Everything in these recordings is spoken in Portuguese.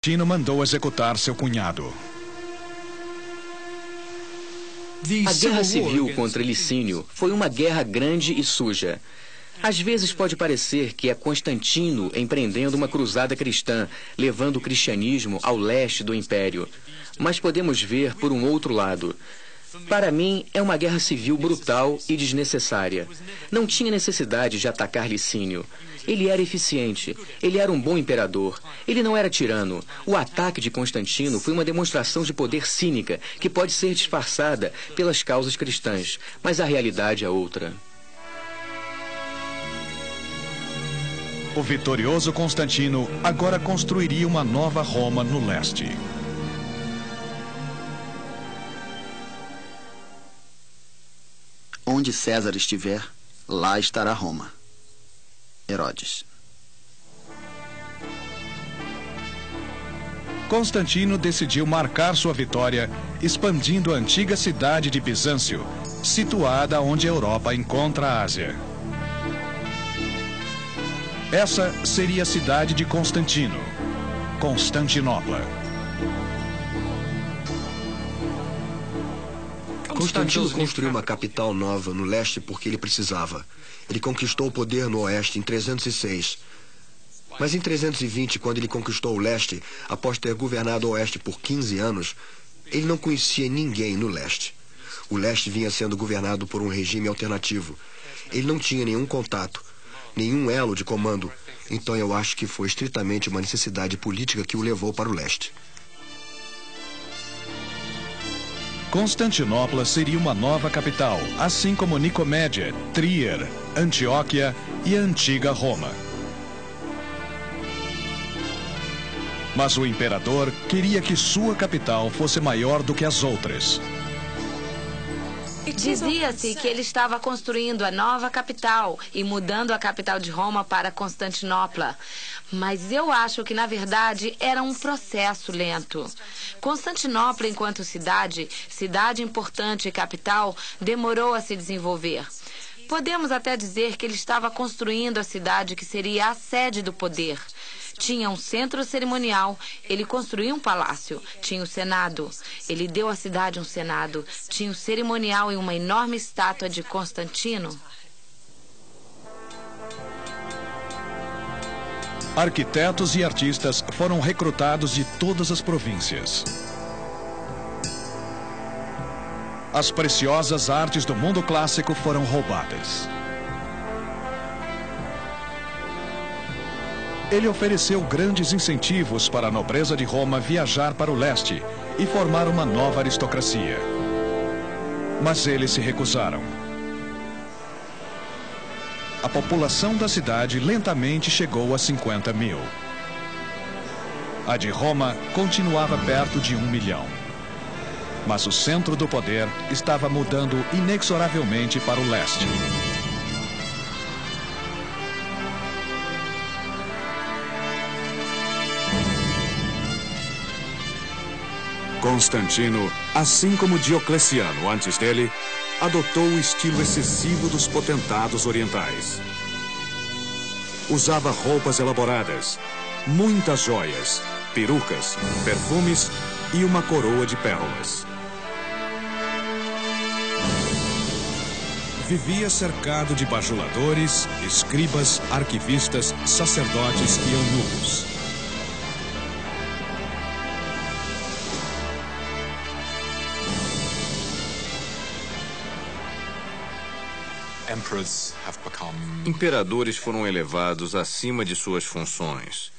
Constantino mandou executar seu cunhado. A guerra civil contra Licínio foi uma guerra grande e suja. Às vezes pode parecer que é Constantino empreendendo uma cruzada cristã, levando o cristianismo ao leste do império. Mas podemos ver por um outro lado. Para mim, é uma guerra civil brutal e desnecessária. Não tinha necessidade de atacar Licínio. Ele era eficiente, ele era um bom imperador, ele não era tirano. O ataque de Constantino foi uma demonstração de poder cínica que pode ser disfarçada pelas causas cristãs, mas a realidade é outra. O vitorioso Constantino agora construiria uma nova Roma no leste. Onde César estiver, lá estará Roma. Herodes. Constantino decidiu marcar sua vitória expandindo a antiga cidade de Bizâncio, situada onde a Europa encontra a Ásia. Essa seria a cidade de Constantino, Constantinopla. Constantino construiu uma capital nova no leste porque ele precisava. Ele conquistou o poder no oeste em 306. Mas em 320, quando ele conquistou o leste, após ter governado o oeste por 15 anos, ele não conhecia ninguém no leste. O leste vinha sendo governado por um regime alternativo. Ele não tinha nenhum contato, nenhum elo de comando. Então eu acho que foi estritamente uma necessidade política que o levou para o leste. Constantinopla seria uma nova capital, assim como Nicomédia, Trier, Antioquia e a antiga Roma. Mas o imperador queria que sua capital fosse maior do que as outras. Dizia-se que ele estava construindo a nova capital e mudando a capital de Roma para Constantinopla. Mas eu acho que, na verdade, era um processo lento. Constantinopla, enquanto cidade importante e capital, demorou a se desenvolver. Podemos até dizer que ele estava construindo a cidade que seria a sede do poder. Tinha um centro cerimonial, ele construiu um palácio, tinha o Senado. Ele deu à cidade um Senado, tinha um cerimonial e uma enorme estátua de Constantino. Arquitetos e artistas foram recrutados de todas as províncias. As preciosas artes do mundo clássico foram roubadas. Ele ofereceu grandes incentivos para a nobreza de Roma viajar para o leste e formar uma nova aristocracia. Mas eles se recusaram. A população da cidade lentamente chegou a 50 mil. A de Roma continuava perto de 1 milhão. Mas o centro do poder estava mudando inexoravelmente para o leste. Constantino, assim como Diocleciano antes dele, adotou o estilo excessivo dos potentados orientais. Usava roupas elaboradas, muitas joias, perucas, perfumes e uma coroa de pérolas. Vivia cercado de bajuladores, escribas, arquivistas, sacerdotes e eunucos. Imperadores foram elevados acima de suas funções.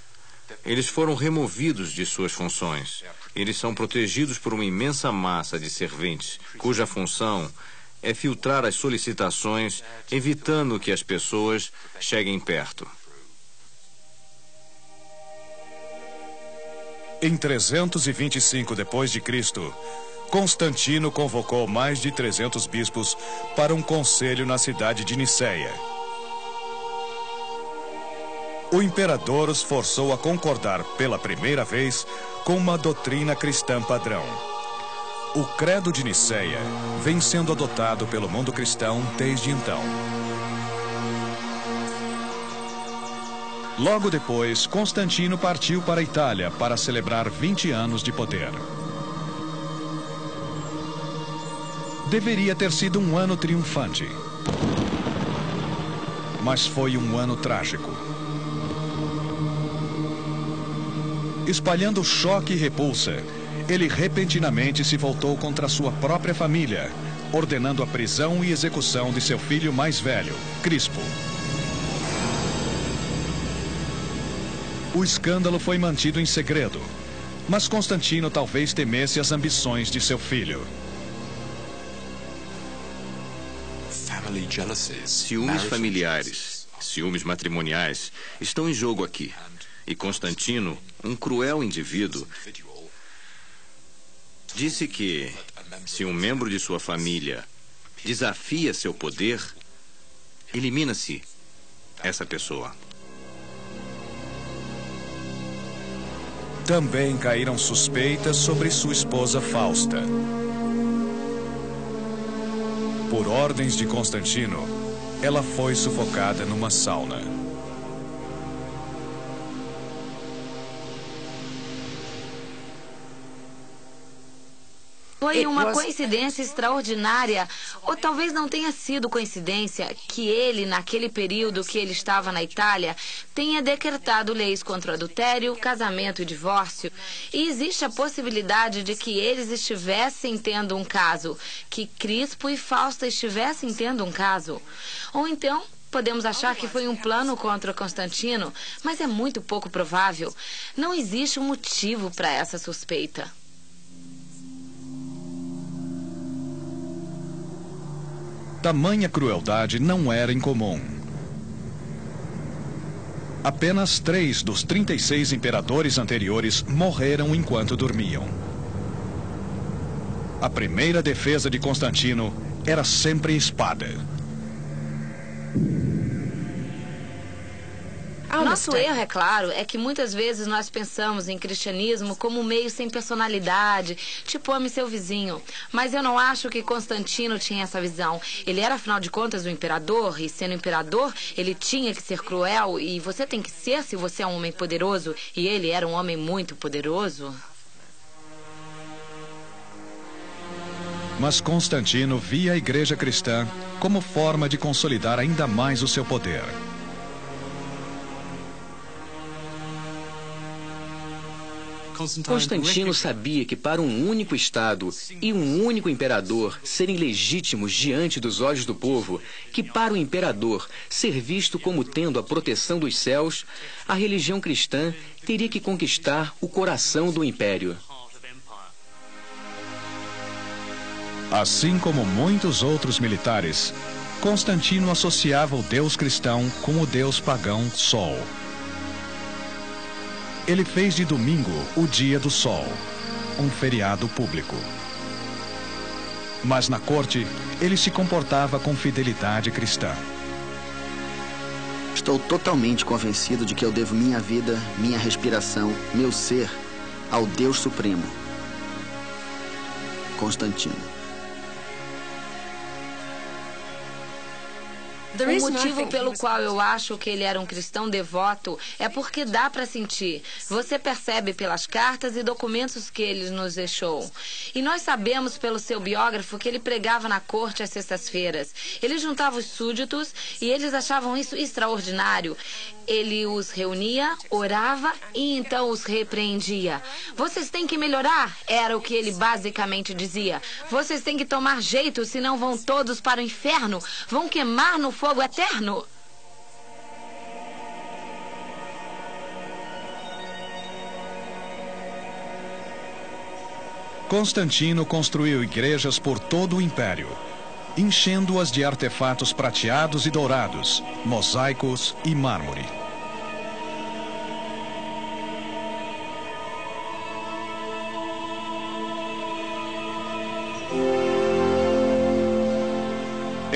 Eles foram removidos de suas funções. Eles são protegidos por uma imensa massa de serventes, cuja função é filtrar as solicitações, evitando que as pessoas cheguem perto. Em 325 d.C., Constantino convocou mais de 300 bispos para um conselho na cidade de Niceia. O imperador os forçou a concordar pela primeira vez com uma doutrina cristã padrão. O Credo de Niceia vem sendo adotado pelo mundo cristão desde então. Logo depois, Constantino partiu para a Itália para celebrar 20 anos de poder. Deveria ter sido um ano triunfante. Mas foi um ano trágico. Espalhando choque e repulsa, ele repentinamente se voltou contra sua própria família, ordenando a prisão e execução de seu filho mais velho, Crispo. O escândalo foi mantido em segredo, mas Constantino talvez temesse as ambições de seu filho. Ciúmes familiares, ciúmes matrimoniais estão em jogo aqui. E Constantino, um cruel indivíduo, disse que, se um membro de sua família desafia seu poder, elimina-se essa pessoa. Também caíram suspeitas sobre sua esposa Fausta. Por ordens de Constantino, ela foi sufocada numa sauna. Foi uma coincidência extraordinária, ou talvez não tenha sido coincidência, que ele, naquele período que ele estava na Itália, tenha decretado leis contra o adultério, casamento e divórcio. E existe a possibilidade de que eles estivessem tendo um caso, que Crispo e Fausta estivessem tendo um caso. Ou então, podemos achar que foi um plano contra Constantino, mas é muito pouco provável. Não existe um motivo para essa suspeita. Tamanha crueldade não era incomum. Apenas 3 dos 36 imperadores anteriores morreram enquanto dormiam. A primeira defesa de Constantino era sempre espada. Nosso erro, é claro, é que muitas vezes nós pensamos em cristianismo como um meio sem personalidade, tipo ame seu vizinho. Mas eu não acho que Constantino tinha essa visão. Ele era, afinal de contas, um imperador, e sendo imperador, ele tinha que ser cruel, e você tem que ser se você é um homem poderoso, e ele era um homem muito poderoso. Mas Constantino via a igreja cristã como forma de consolidar ainda mais o seu poder. Constantino sabia que para um único Estado e um único imperador serem legítimos diante dos olhos do povo, que para o imperador ser visto como tendo a proteção dos céus, a religião cristã teria que conquistar o coração do império. Assim como muitos outros militares, Constantino associava o deus cristão com o deus pagão Sol. Ele fez de domingo o dia do sol, um feriado público. Mas na corte, ele se comportava com fidelidade cristã. Estou totalmente convencido de que eu devo minha vida, minha respiração, meu ser, ao Deus Supremo. Constantino. O motivo pelo qual eu acho que ele era um cristão devoto é porque dá para sentir. Você percebe pelas cartas e documentos que ele nos deixou. E nós sabemos pelo seu biógrafo que ele pregava na corte às sextas-feiras. Ele juntava os súditos e eles achavam isso extraordinário. Ele os reunia, orava e então os repreendia. Vocês têm que melhorar, era o que ele basicamente dizia. Vocês têm que tomar jeito, senão vão todos para o inferno. Vão queimar no fogo eterno. Constantino construiu igrejas por todo o império, enchendo-as de artefatos prateados e dourados, mosaicos e mármore.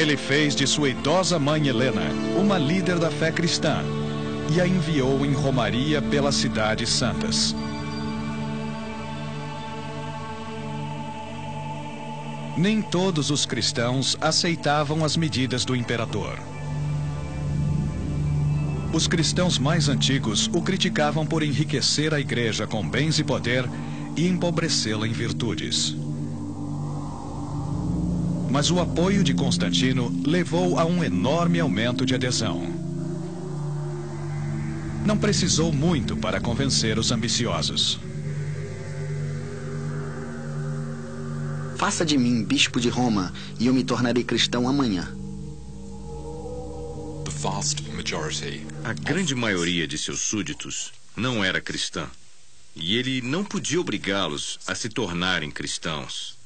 Ele fez de sua idosa mãe Helena uma líder da fé cristã e a enviou em romaria pelas cidades santas. Nem todos os cristãos aceitavam as medidas do imperador. Os cristãos mais antigos o criticavam por enriquecer a igreja com bens e poder e empobrecê-la em virtudes. Mas o apoio de Constantino levou a um enorme aumento de adesão. Não precisou muito para convencer os ambiciosos. Faça de mim bispo de Roma e eu me tornarei cristão amanhã. A grande maioria de seus súditos não era cristã, e ele não podia obrigá-los a se tornarem cristãos.